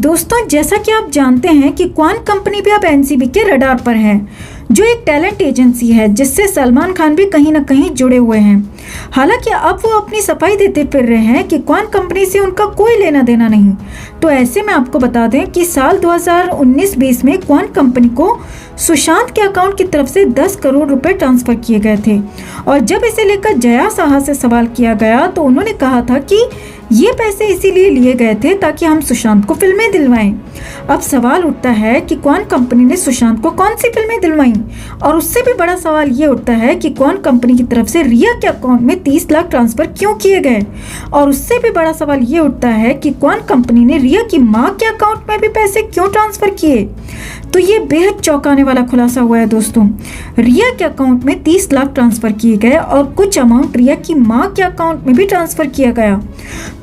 दोस्तों, जैसा कि आप जानते हैं कि क्वान कंपनी भी अब एनसीबी के रडार पर है, जो एक टैलेंट एजेंसी है जिससे सलमान खान भी कहीं ना कहीं जुड़े हुए हैं। हालांकि अब वो अपनी सफाई देते फिर रहे हैं कि क्वान कंपनी से उनका कोई लेना देना नहीं। तो ऐसे में आपको बता दें कि साल 2019-20 में क्वान कंपनी को सुशांत के अकाउंट की तरफ से 10 करोड़ रुपए ट्रांसफर किए गए थे। और जब इसे लेकर जया साहा से सवाल किया गया तो उन्होंने कहा था कि ये पैसे इसीलिए लिए गए थे ताकि हम सुशांत को फिल्में दिलवाएं। अब सवाल उठता है कि क्वान कंपनी ने सुशांत को कौन सी फिल्में दिलवाई, और उससे भी बड़ा सवाल ये उठता है कि क्वान कंपनी की तरफ से रिया के अकाउंट में 30 लाख ट्रांसफर क्यों किए गए, और उससे भी बड़ा सवाल ये उठता है कि क्वान कंपनी ने रिया की मां के अकाउंट में भी पैसे क्यों ट्रांसफर किए। तो ये बेहद चौंकाने वाला खुलासा हुआ है दोस्तों। रिया के अकाउंट में 30 लाख ट्रांसफर किए गए और कुछ अमाउंट रिया की मां के अकाउंट में भी ट्रांसफर किया गया।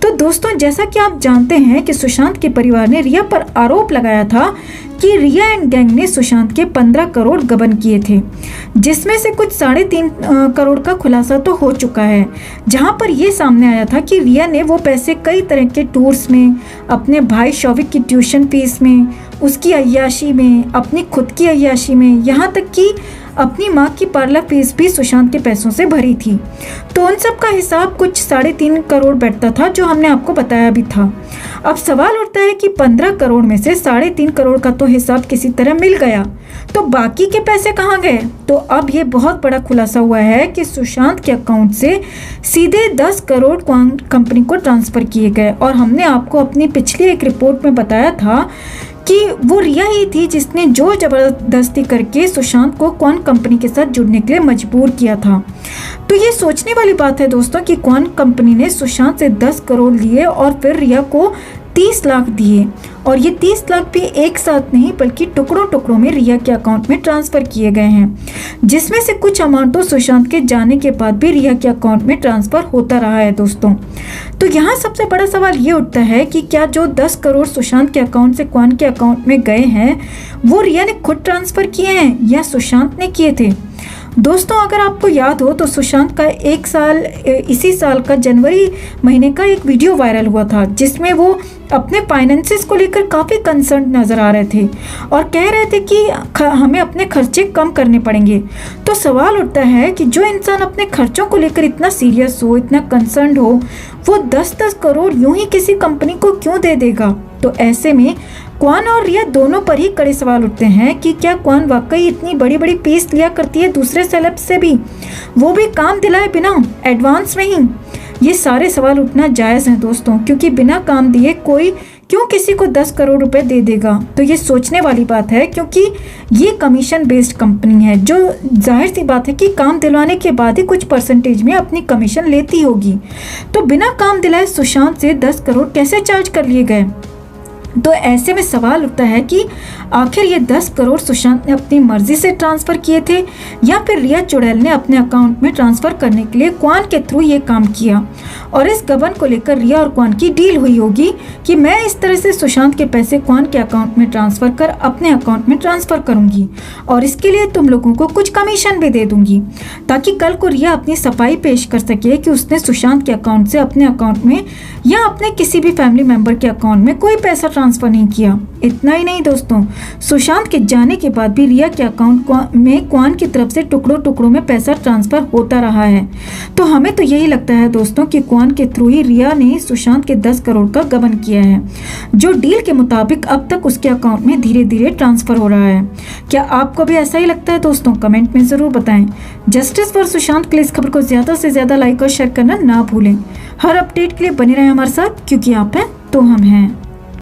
तो दोस्तों, जैसा कि आप जानते हैं कि सुशांत के परिवार ने रिया पर आरोप लगाया था कि रिया एंड गैंग ने सुशांत के 15 करोड़ गबन किए थे, जिसमें से कुछ 3.5 करोड़ का खुलासा तो हो चुका है, जहां पर यह सामने आया था कि रिया ने वो पैसे कई तरह के टूर्स में, अपने भाई शौविक की ट्यूशन फीस में, उसकी अय्याशी में, अपनी खुद की अय्याशी में, यहाँ तक कि अपनी माँ की पार्लर फीस भी सुशांत के पैसों से भरी थी। तो उन सब का हिसाब कुछ 3.5 करोड़ बैठता था, जो हमने आपको बताया भी था। अब सवाल उठता है कि 15 करोड़ में से 3.5 करोड़ का तो हिसाब किसी तरह मिल गया, तो बाकी के पैसे कहाँ गए। तो अब ये बहुत बड़ा खुलासा हुआ है कि सुशांत के अकाउंट से सीधे 10 करोड़ क्वान कंपनी को ट्रांसफर किए गए। और हमने आपको अपनी पिछली एक रिपोर्ट में बताया था कि वो रिया ही थी जिसने जोर जबरदस्ती करके सुशांत को क्वान कंपनी के साथ जुड़ने के लिए मजबूर किया था। तो ये सोचने वाली बात है दोस्तों कि क्वान कंपनी ने सुशांत से 10 करोड़ लिए और फिर रिया को 30 लाख दिए, और ये 30 लाख भी एक साथ नहीं बल्कि टुकड़ों टुकड़ों में रिया के अकाउंट में ट्रांसफर किए गए हैं, जिसमें से कुछ अमाउंट तो सुशांत के जाने के बाद भी रिया के अकाउंट में ट्रांसफर होता रहा है दोस्तों। तो यहाँ सबसे बड़ा सवाल ये उठता है कि क्या जो 10 करोड़ सुशांत के अकाउंट से क्वान के अकाउंट में गए हैं वो रिया ने खुद ट्रांसफर किए हैं या सुशांत ने किए थे। दोस्तों, अगर आपको याद हो तो सुशांत का इसी साल का जनवरी महीने का एक वीडियो वायरल हुआ था, जिसमें वो अपने फाइनेंसेस को लेकर काफ़ी कंसर्न नज़र आ रहे थे और कह रहे थे कि हमें अपने खर्चे कम करने पड़ेंगे। तो सवाल उठता है कि जो इंसान अपने खर्चों को लेकर इतना सीरियस हो, इतना कंसर्न हो, वो 10-10 करोड़ यूं ही किसी कंपनी को क्यों दे देगा। तो ऐसे में क्वान और रिया दोनों पर ही कड़े सवाल उठते हैं कि क्या क्वान वाकई इतनी बड़ी बड़ी फीस लिया करती है दूसरे सेलेब्स से भी, वो भी काम दिलाए बिना, एडवांस में ही। ये सारे सवाल उठना जायज़ है दोस्तों, क्योंकि बिना काम दिए कोई क्यों किसी को 10 करोड़ रुपए दे देगा। तो ये सोचने वाली बात है, क्योंकि ये कमीशन बेस्ड कंपनी है, जो जाहिर सी बात है कि काम दिलवाने के बाद ही कुछ परसेंटेज में अपनी कमीशन लेती होगी। तो बिना काम दिलाए सुशांत से 10 करोड़ कैसे चार्ज कर लिए गए। तो ऐसे में सवाल उठता है कि आखिर ये 10 करोड़ सुशांत ने अपनी मर्जी से ट्रांसफ़र किए थे या फिर रिया चुड़ैल ने अपने अकाउंट में ट्रांसफ़र करने के लिए क्वान के थ्रू ये काम किया, और इस गबन को लेकर रिया और क्वान की डील हुई होगी कि मैं इस तरह से सुशांत के पैसे क्वान के अकाउंट में ट्रांसफ़र कर अपने अकाउंट में ट्रांसफ़र करूँगी, और इसके लिए तुम लोगों को कुछ कमीशन भी दे दूँगी, ताकि कल को रिया अपनी सफाई पेश कर सके कि उसने सुशांत के अकाउंट से अपने अकाउंट में या अपने किसी भी फैमिली मेम्बर के अकाउंट में कोई पैसा ट्रांसफ़र नहीं किया। इतना ही नहीं दोस्तों, सुशांत के जाने के बाद भी रिया के अकाउंट में क्वान की तरफ से टुकड़ों टुकड़ों में पैसा ट्रांसफर होता रहा है। तो हमें तो यही लगता है दोस्तों कि क्वान के थ्रू ही रिया ने सुशांत के 10 करोड़ का गबन किया है, जो डील के मुताबिक अब तक उसके अकाउंट में धीरे धीरे ट्रांसफर हो रहा है। क्या आपको भी ऐसा ही लगता है दोस्तों? कमेंट में जरूर बताएं। जस्टिस फॉर सुशांत के लिए इस खबर को ज्यादा से ज्यादा लाइक और शेयर करना ना भूलें। हर अपडेट के लिए बने रहें हमारे साथ, क्योंकि आप हैं तो हम हैं।